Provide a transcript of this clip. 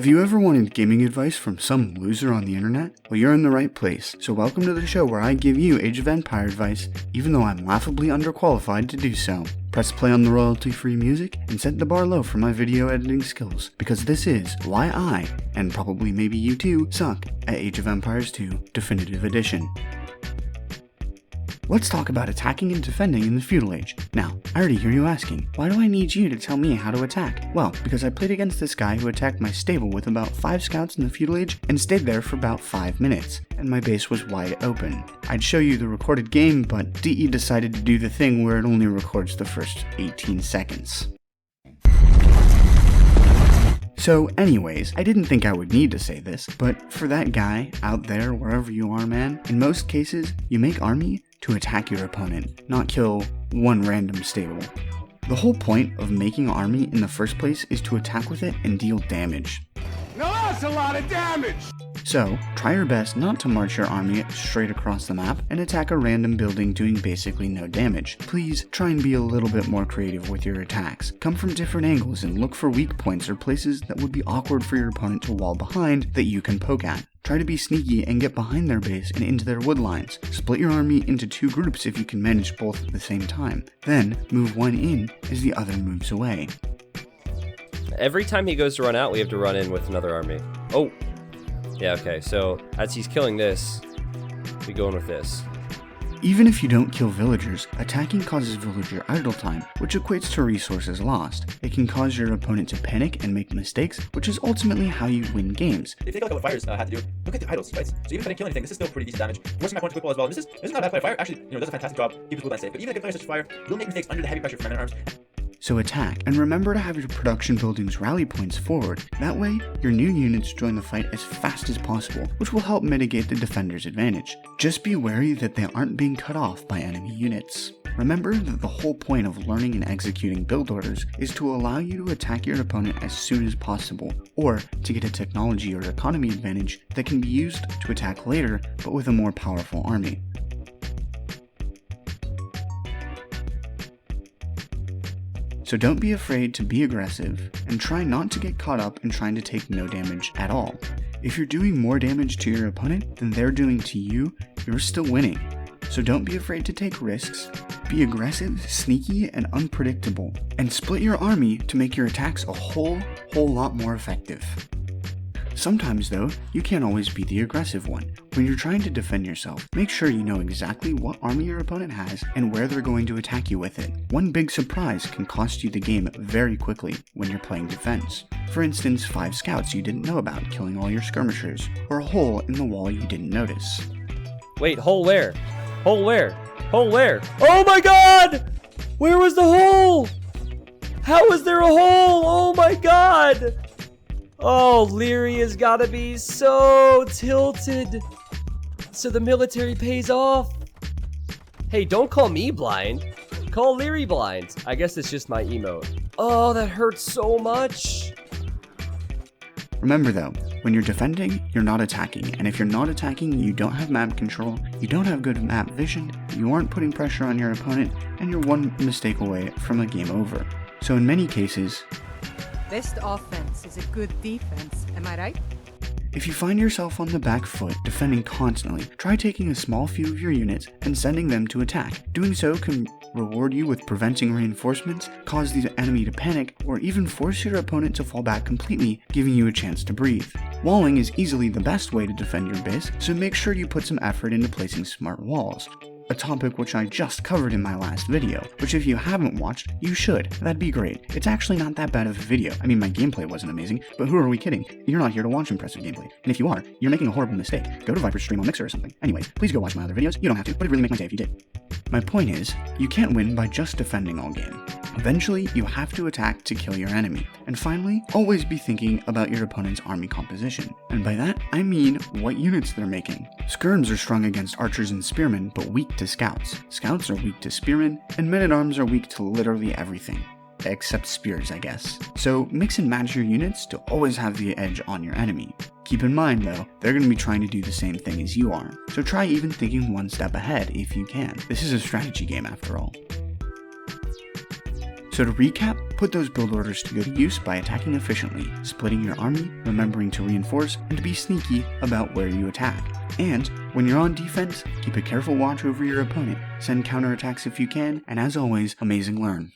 Have you ever wanted gaming advice from some loser on the internet? Well, you're in the right place, so welcome to the show where I give you Age of Empire advice, even though I'm laughably underqualified to do so. Press play on the royalty-free music and set the bar low for my video editing skills, because this is why I, and probably maybe you too, suck at Age of Empires 2 Definitive Edition. Let's talk about attacking and defending in the feudal age. Now, I already hear you asking, why do I need you to tell me how to attack? Well, because I played against this guy who attacked my stable with about 5 scouts in the feudal age and stayed there for about 5 minutes, and my base was wide open. I'd show you the recorded game, but DE decided to do the thing where it only records the first 18 seconds. So anyways, I didn't think I would need to say this, but for that guy out there, wherever you are, man, in most cases, you make army to attack your opponent, not kill one random stable. The whole point of making army in the first place is to attack with it and deal damage. Now that's a lot of damage! So, try your best not to march your army straight across the map and attack a random building doing basically no damage. Please try and be a little bit more creative with your attacks. Come from different angles and look for weak points or places that would be awkward for your opponent to wall behind that you can poke at. Try to be sneaky and get behind their base and into their wood lines. Split your army into 2 groups if you can manage both at the same time. Then, move one in as the other moves away. Every time he goes to run out, we have to run in with another army. Oh! Yeah, okay, so as he's killing this, we go in with this. Even if you don't kill villagers, attacking causes villager idle time, which equates to resources lost. It can cause your opponent to panic and make mistakes, which is ultimately how you win games. If you take a look at what fires had to do, look at the idols, right? So even if I didn't kill anything, this is still pretty decent damage. Forcing my opponent to quick wall as well. This is not a bad play. Fire actually, does a fantastic job, keeps his wood line safe. But even a good player such as Fire will make mistakes under the heavy pressure from men at arms. So attack, and remember to have your production buildings rally points forward. That way, your new units join the fight as fast as possible, which will help mitigate the defender's advantage. Just be wary that they aren't being cut off by enemy units. Remember that the whole point of learning and executing build orders is to allow you to attack your opponent as soon as possible, or to get a technology or economy advantage that can be used to attack later, but with a more powerful army. So don't be afraid to be aggressive, and try not to get caught up in trying to take no damage at all. If you're doing more damage to your opponent than they're doing to you, you're still winning. So don't be afraid to take risks, be aggressive, sneaky, and unpredictable, and split your army to make your attacks a whole lot more effective. Sometimes though, you can't always be the aggressive one. When you're trying to defend yourself, make sure you know exactly what army your opponent has and where they're going to attack you with it. One big surprise can cost you the game very quickly when you're playing defense. For instance, 5 scouts you didn't know about killing all your skirmishers, or a hole in the wall you didn't notice. Wait, hole where? Hole where? Hole where? Oh my god! Where was the hole? How is there a hole? Oh my god! Oh, Leary has got to be so tilted. So the military pays off. Hey, don't call me blind. Call Leary blind. I guess it's just my emote. Oh, that hurts so much. Remember though, when you're defending, you're not attacking. And if you're not attacking, you don't have map control, you don't have good map vision, you aren't putting pressure on your opponent, and you're one mistake away from a game over. So in many cases, best offense is a good defense, am I right? if you find yourself on the back foot defending constantly, try taking a small few of your units and sending them to attack. Doing so can reward you with preventing reinforcements, cause the enemy to panic, or even force your opponent to fall back completely, giving you a chance to breathe. Walling is easily the best way to defend your base, so make sure you put some effort into placing smart walls. A topic which I just covered in my last video, which if you haven't watched, you should. That'd be great. It's actually not that bad of a video. I mean, my gameplay wasn't amazing, but who are we kidding? You're not here to watch impressive gameplay. And if you are, you're making a horrible mistake. Go to Viper's stream on Mixer or something. Anyways, please go watch my other videos. You don't have to, but it'd really make my day if you did. My point is, you can't win by just defending all game. Eventually, you have to attack to kill your enemy. And finally, always be thinking about your opponent's army composition. And by that, I mean what units they're making. Skirms are strong against archers and spearmen, but weak to scouts. Scouts are weak to spearmen, and men-at-arms are weak to literally everything. Except spears, I guess. So mix and match your units to always have the edge on your enemy. Keep in mind though, they're going to be trying to do the same thing as you are. So try even thinking one step ahead if you can. This is a strategy game after all. So to recap, Put those build orders to good use by attacking efficiently, splitting your army, remembering to reinforce, and to be sneaky about where you attack. And when you're on defense, keep a careful watch over your opponent, send counterattacks if you can, and as always, amazing learn.